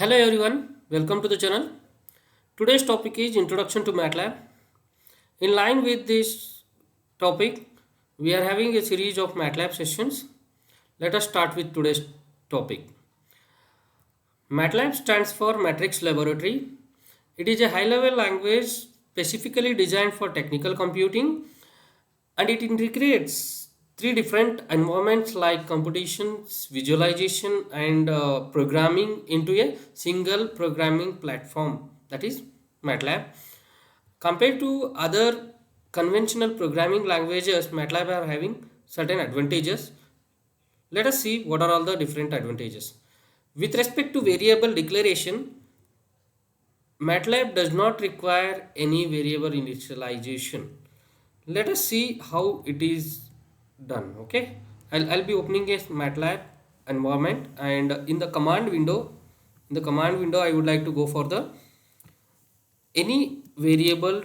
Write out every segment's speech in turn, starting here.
Hello everyone, welcome to the channel. Today's topic is Introduction to MATLAB. In line with this topic, we are having a series of MATLAB sessions. Let us start with today's topic. MATLAB stands for Matrix Laboratory. It is a high-level language specifically designed for technical computing, and it integrates three different environments like computations, visualization, and programming into a single programming platform, that is MATLAB. Compared to other conventional programming languages, MATLAB are having certain advantages. Let us see what are all the different advantages. With respect to variable declaration, MATLAB does not require any variable initialization. Let us see how it is done. Okay, I'll be opening a MATLAB environment, and in the command window I would like to go for the any variable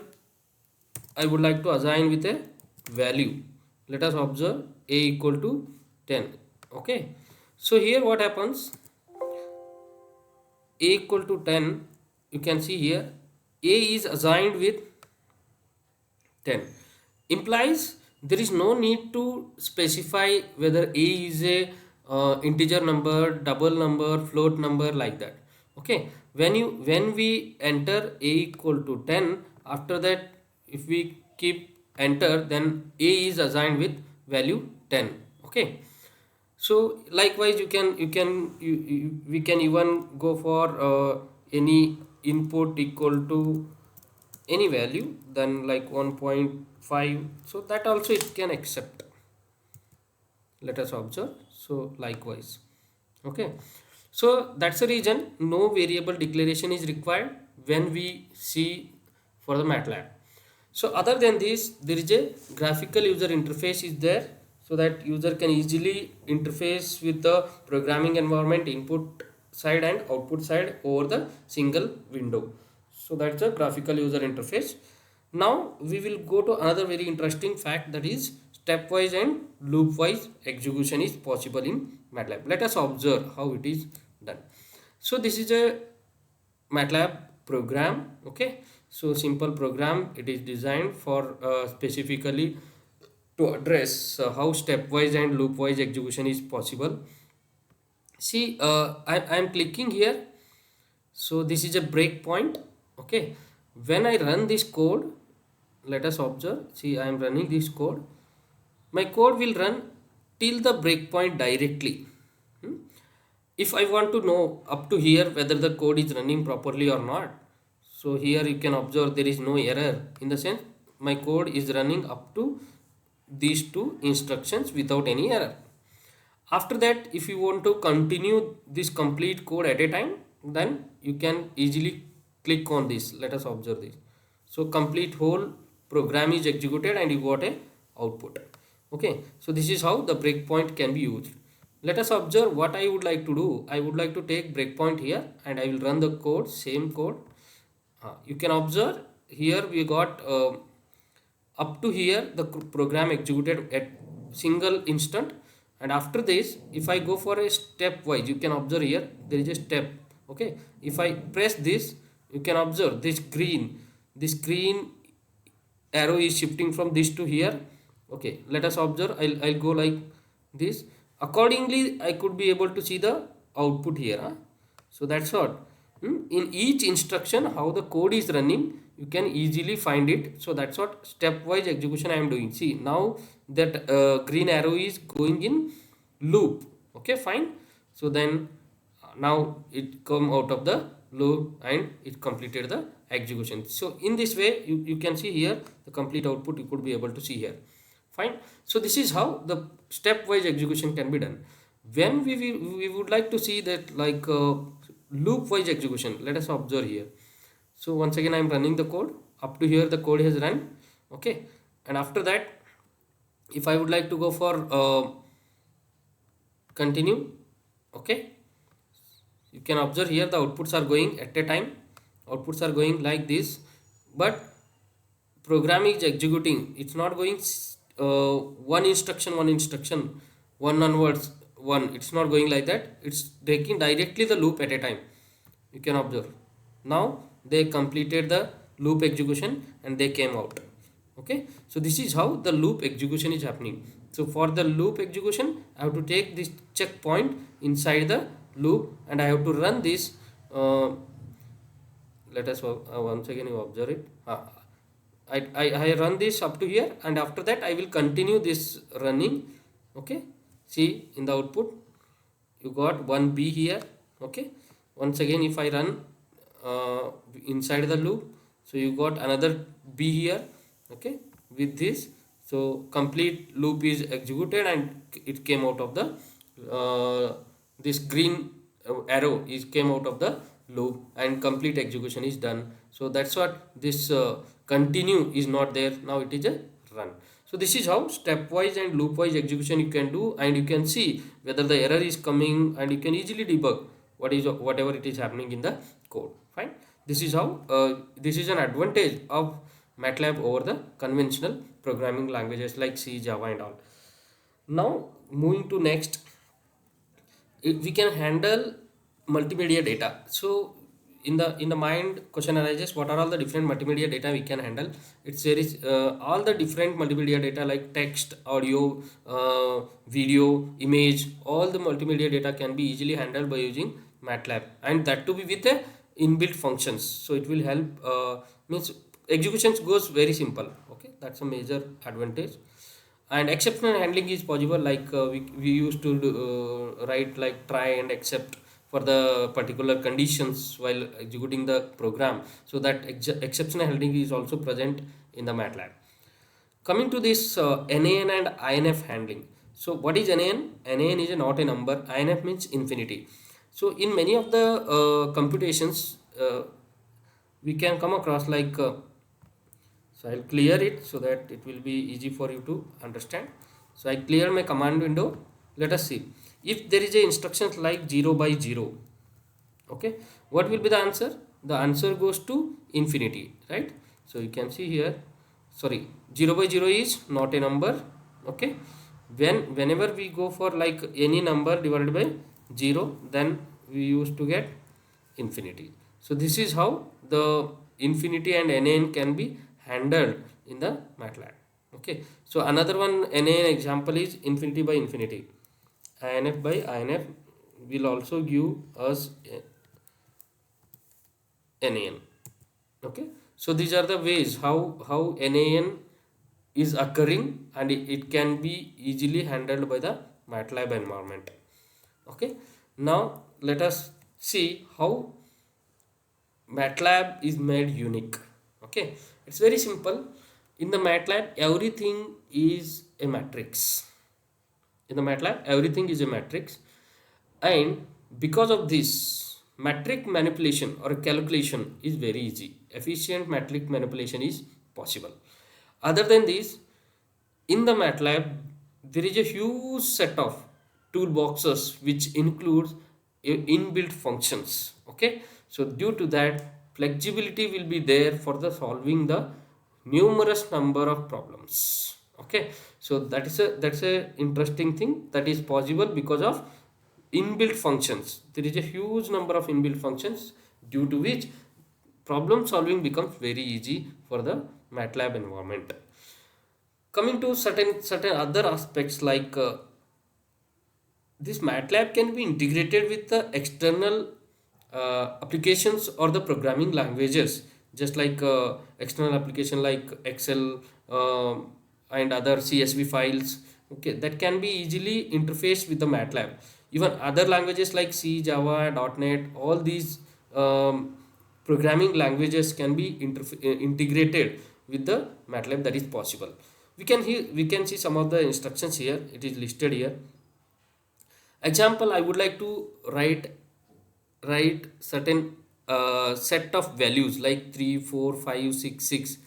I would like to assign with a value. Let us observe a equal to 10. Okay, so here what happens, a equal to 10, you can see here a is assigned with 10, implies there is no need to specify whether a is a integer number, double number, float number, like that. Okay, when we enter a equal to 10, after that if we keep enter, then a is assigned with value 10. Okay, so likewise we can even go for any input equal to any value, then like 1.5, so that also it can accept. Let us observe, so likewise. Okay, so that's the reason no variable declaration is required when we see for the MATLAB. So other than this, there is a graphical user interface is there, so that user can easily interface with the programming environment input side and output side over the single window. So that's a graphical user interface. Now we will go to another very interesting fact, that is stepwise and loopwise execution is possible in MATLAB. Let us observe how it is done. So this is a MATLAB program. Okay, so simple program, it is designed for specifically to address how stepwise and loopwise execution is possible. See, I am clicking here, so this is a breakpoint. Okay, when I run this code, let us observe. See, I am running this code. My code will run till the breakpoint directly. If I want to know up to here whether the code is running properly or not, so here you can observe there is no error, in the sense my code is running up to these two instructions without any error. After that, if you want to continue this complete code at a time, then you can easily click on this. Let us observe this. So complete whole program is executed and you got a output. Okay, so this is how the breakpoint can be used. Let us observe what I would like to do. I would like to take breakpoint here and I will run the code, same code. You can observe here we got up to here the program executed at single instant, and after this if I go for a stepwise, you can observe here there is a step. Okay, if I press this, you can observe this green arrow is shifting from this to here. Okay, let us observe. I'll go like this. Accordingly I could be able to see the output here. So that's what, in each instruction how the code is running you can easily find it. So that's what stepwise execution I am doing. See, now that green arrow is going in loop. Okay, fine. So then now it come out of the loop and it completed the execution. So in this way you can see here the complete output you could be able to see here. Fine. So this is how the stepwise execution can be done. When we would like to see that like loopwise execution, let us observe here. So once again I am running the code. Up to here the code has run. Okay, and after that if I would like to go for continue, okay, you can observe here the outputs are going at a time. Outputs are going like this, but program is executing. It's not going one instruction one onwards one. It's not going like that. It's taking directly the loop at a time. You can observe. Now they completed the loop execution and they came out. Okay, so this is how the loop execution is happening. So for the loop execution, I have to take this checkpoint inside the loop and I have to run this. Let us once again you observe it. I run this up to here, and after that I will continue this running. Okay, see in the output you got one B here. Okay, once again if I run inside the loop, so you got another B here. Okay, with this, so complete loop is executed and it came out of the this green arrow is came out of the loop and complete execution is done. So that's what this continue is not there, now it is a run. So this is how stepwise and loopwise execution you can do, and you can see whether the error is coming and you can easily debug whatever it is happening in the code. Fine, this is how this is an advantage of MATLAB over the conventional programming languages like C, Java and all. Now moving to next, we can handle multimedia data. So in the mind question arises, what are all the different multimedia data we can handle? It's there is all the different multimedia data like text, audio, video, image. All the multimedia data can be easily handled by using MATLAB, and that to be with a inbuilt functions. So it will help means executions goes very simple. Okay, that's a major advantage. And exceptional handling is possible, like we used to write like try and except for the particular conditions while executing the program, so that exceptional handling is also present in the MATLAB. Coming to this NaN and INF handling. So what is NaN? NaN is not a number, INF means infinity. So in many of the computations we can come across like so I'll clear it so that it will be easy for you to understand. So I clear my command window. Let us see if there is a instructions like 0 by 0. Okay, what will be the answer? The answer goes to infinity, right? So you can see here, sorry, 0 by 0 is not a number. Okay, whenever we go for like any number divided by 0, then we used to get infinity. So this is how the infinity and NaN can be handled in the MATLAB. Okay, so another one NaN example is infinity by infinity. INF by INF will also give us NaN. Okay, so these are the ways how NaN is occurring, and it can be easily handled by the MATLAB environment. Okay, now let us see how MATLAB is made unique. Okay, it's very simple. In the MATLAB, everything is a matrix. In the MATLAB, everything is a matrix, and because of this, matrix manipulation or calculation is very easy. Efficient matrix manipulation is possible. Other than this, in the MATLAB, there is a huge set of toolboxes which includes inbuilt functions. Okay, so due to that, flexibility will be there for the solving the numerous number of problems. Okay, so that's a interesting thing that is possible because of inbuilt functions. There is a huge number of inbuilt functions, due to which problem solving becomes very easy for the MATLAB environment. Coming to certain other aspects like this MATLAB can be integrated with the external applications or the programming languages, just like external application like Excel and other CSV files. Okay, that can be easily interfaced with the MATLAB. Even other languages like C, Java, .NET, all these programming languages can be integrated with the MATLAB. That is possible. We can see some of the instructions here. It is listed here. Example, I would like to write certain set of values like 3, 4, 5, 6, 6.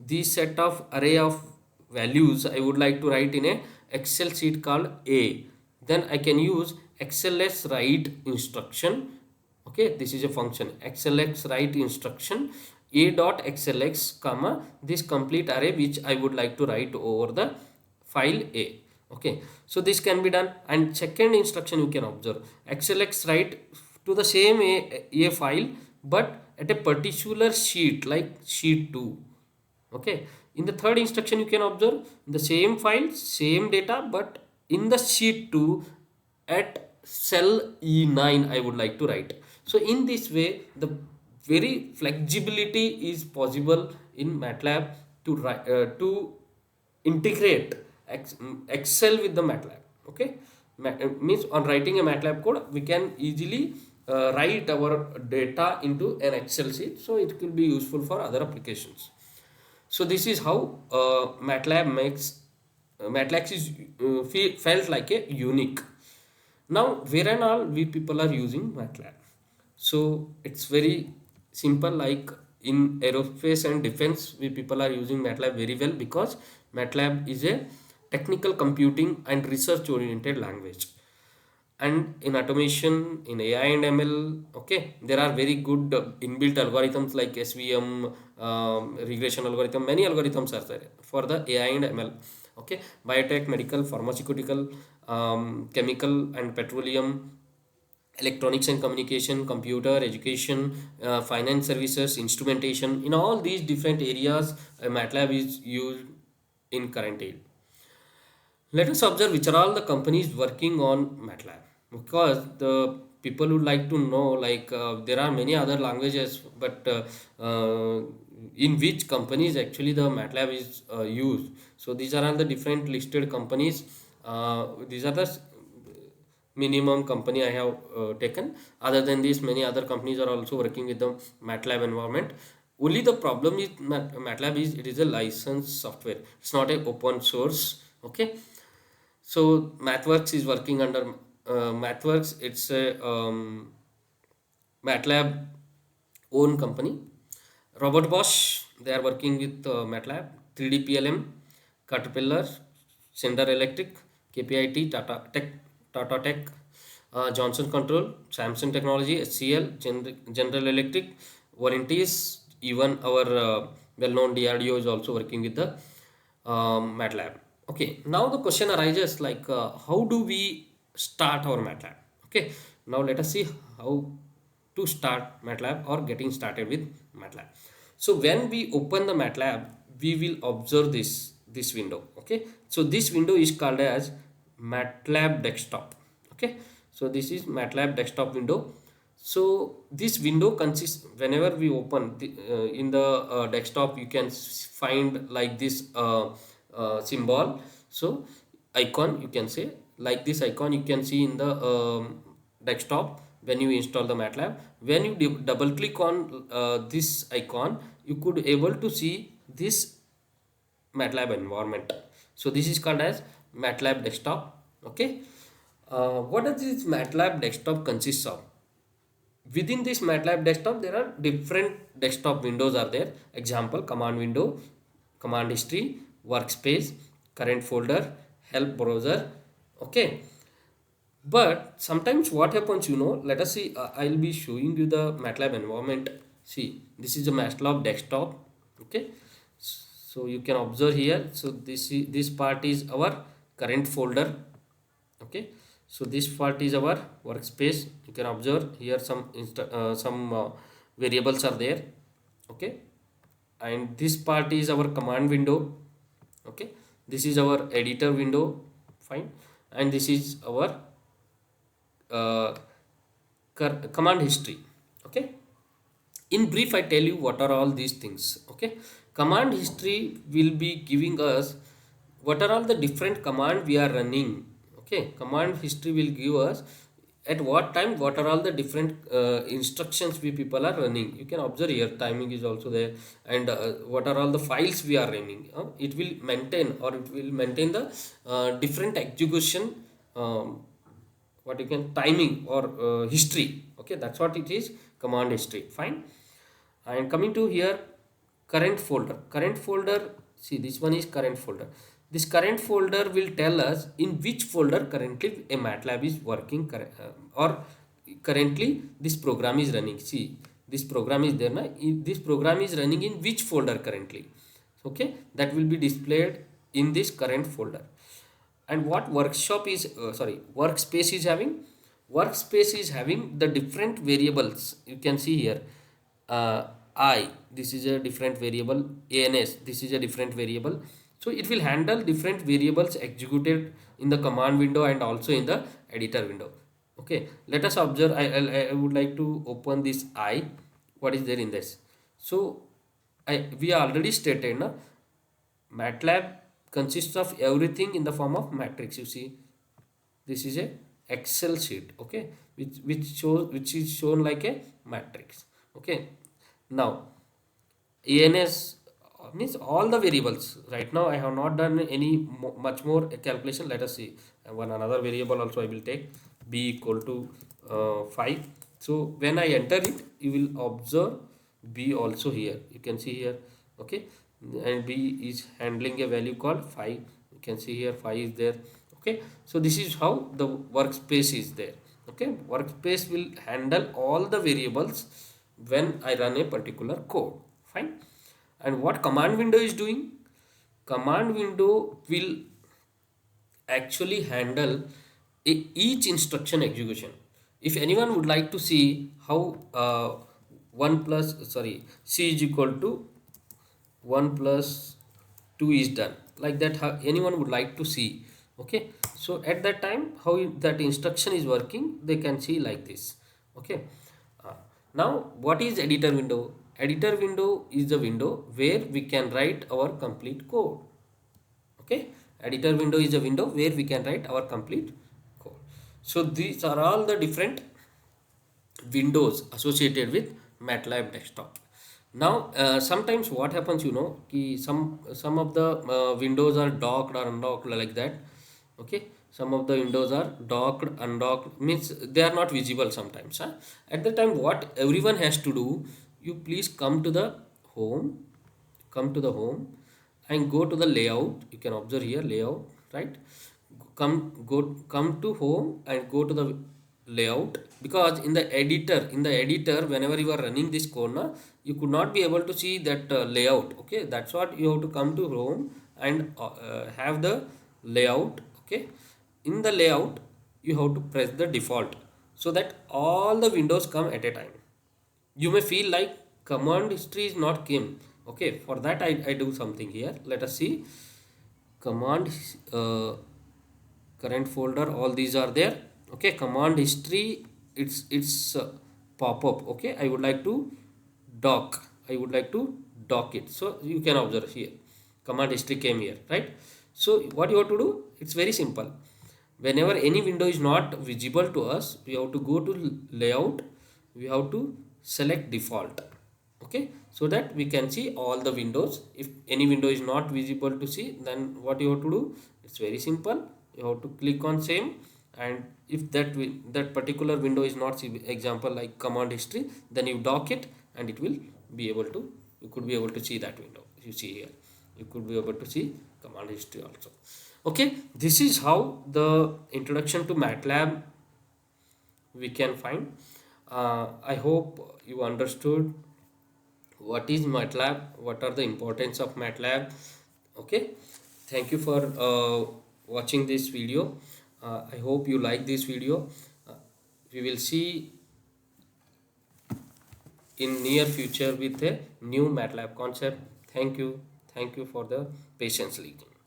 This set of array of values I would like to write in a Excel sheet called A. Then I can use XLS write instruction. Okay, this is a function XLX write instruction A dot XLX comma this complete array which I would like to write over the file A. Okay, so this can be done. And second instruction you can observe XLX write to the same a file, but at a particular sheet like sheet 2. Okay, in the third instruction you can observe the same file, same data, but in the sheet 2 at cell E9 I would like to write. So in this way the very flexibility is possible in MATLAB to write, to integrate Excel with the MATLAB. Okay, means on writing a MATLAB code we can easily write our data into an Excel sheet, so it will be useful for other applications. So this is how MATLAB is felt like a unique. Now where and all we people are using MATLAB. So it's very simple, like in aerospace and defense we people are using MATLAB very well, because MATLAB is a technical computing and research oriented language. And in automation, in AI and ML, okay, there are very good inbuilt algorithms like SVM, regression algorithm. Many algorithms are there for the AI and ML. Okay, biotech, medical, pharmaceutical, chemical and petroleum, electronics and communication, computer, education, finance services, instrumentation. In all these different areas, MATLAB is used in current age. Let us observe which are all the companies working on MATLAB, because the people would like to know, like there are many other languages, but in which companies actually the MATLAB is used. So these are all the different listed companies. These are the minimum company I have taken. Other than this, many other companies are also working with the MATLAB environment. Only the problem is MATLAB is it is a licensed software. It's not a open source. Okay, so MathWorks is working under MathWorks. It's a MATLAB own company. Robert Bosch, they are working with MATLAB. 3D PLM, Caterpillar, Schneider Electric, KPIT, Tata Tech, Johnson Control, Samsung Technology, HCL, General Electric, Volunteers. Even our well-known DRDO is also working with the MATLAB. Okay, now the question arises, like how do we start our MATLAB? Okay, now let us see how to start MATLAB or getting started with MATLAB. So when we open the MATLAB, we will observe this window. Okay, so this window is called as MATLAB Desktop. Okay, so this is MATLAB Desktop window. So this window consists, whenever we open in the desktop, you can find like this symbol. So icon, you can say like this icon you can see in the desktop when you install the MATLAB. When you double click on this icon, you could able to see this MATLAB environment. So this is called as MATLAB Desktop. Okay, what does this MATLAB Desktop consists of? Within this MATLAB Desktop there are different desktop windows are there. Example, command window, command history, workspace, current folder, help browser. Okay, but sometimes what happens, let us see, I'll be showing you the MATLAB environment. See, this is a MATLAB Desktop. Okay, so you can observe here. So this part is our current folder. Okay, so this part is our workspace. You can observe here some variables are there. Okay, and this part is our command window. Okay, this is our editor window. Fine, and this is our uh, command history. Okay, in brief I tell you what are all these things. Okay, command history will be giving us what are all the different command we are running. Okay, command history will give us at what time what are all the different instructions we people are running. You can observe here timing is also there, and what are all the files we are running. It will maintain, or it will maintain the different execution, what you can timing or history. Okay, that's what it is, command history. Fine, and coming to here, current folder. See, this one is current folder. This current folder will tell us in which folder currently a MATLAB is working, or currently this program is running. See, this program is there now. This program is running in which folder currently. Okay, that will be displayed in this current folder. And what workshop is workspace is having? workspace is having the different variables. You can see here, I, this is a different variable, ans, this is a different variable. So it will handle different variables executed in the command window and also in the editor window. Okay, let us observe. I would like to open this I. What is there in this? So we already stated na, MATLAB consists of everything in the form of matrix. You see, this is a Excel sheet, okay, which is shown like a matrix. Okay, now ans means all the variables. Right now I have not done any much more calculation. Let us see. One another variable also I will take, b equal to 5. So when I enter it, you will observe b also here. You can see here, okay, and b is handling a value called 5. You can see here 5 is there. Okay, so this is how the workspace is there. Okay, workspace will handle all the variables when I run a particular code. Fine. And what command window is doing? Command window will actually handle each instruction execution. If anyone would like to see how 1 plus sorry c is equal to 1 plus 2 is done, like that, how anyone would like to see. Okay, so at that time how that instruction is working, they can see like this. Okay, uh, now what is editor window? Editor window is the window where we can write our complete code. Okay, editor window is a window where we can write our complete code. So these are all the different windows associated with MATLAB Desktop. Now sometimes what happens, you know, some of the windows are docked or undocked like that. Okay, some of the windows are docked, undocked, means they are not visible sometimes, huh? At the time what everyone has to do, you please come to the home, come to the home and go to the layout. You can observe here layout, right? Come to home and go to the layout, because in the editor whenever you are running this code na, you could not be able to see that layout. Okay, that's what you have to come to home and have the layout. Okay, in the layout you have to press the default so that all the windows come at a time. You may feel like command history is not came. Okay, for that I do something here. Let us see. Command current folder, all these are there. Okay, command history, it's pop-up. Okay, I would like to dock, I would like to dock it. So you can observe here command history came here, right? So what you have to do, it's very simple. Whenever any window is not visible to us, we have to go to layout, we have to select default. Okay, so that we can see all the windows. If any window is not visible to see, then what you have to do, it's very simple. You have to click on same, and if that particular window is not see, example like command history, then you dock it and it will be able to, you could be able to see that window. You see here, you could be able to see command history also. Okay, this is how the introduction to MATLAB we can find. I hope you understood what is MATLAB, what are the importance of MATLAB. Okay, thank you for watching this video. I hope you like this video. uh, we will see in near future with a new MATLAB concept. Thank you for the patience leading.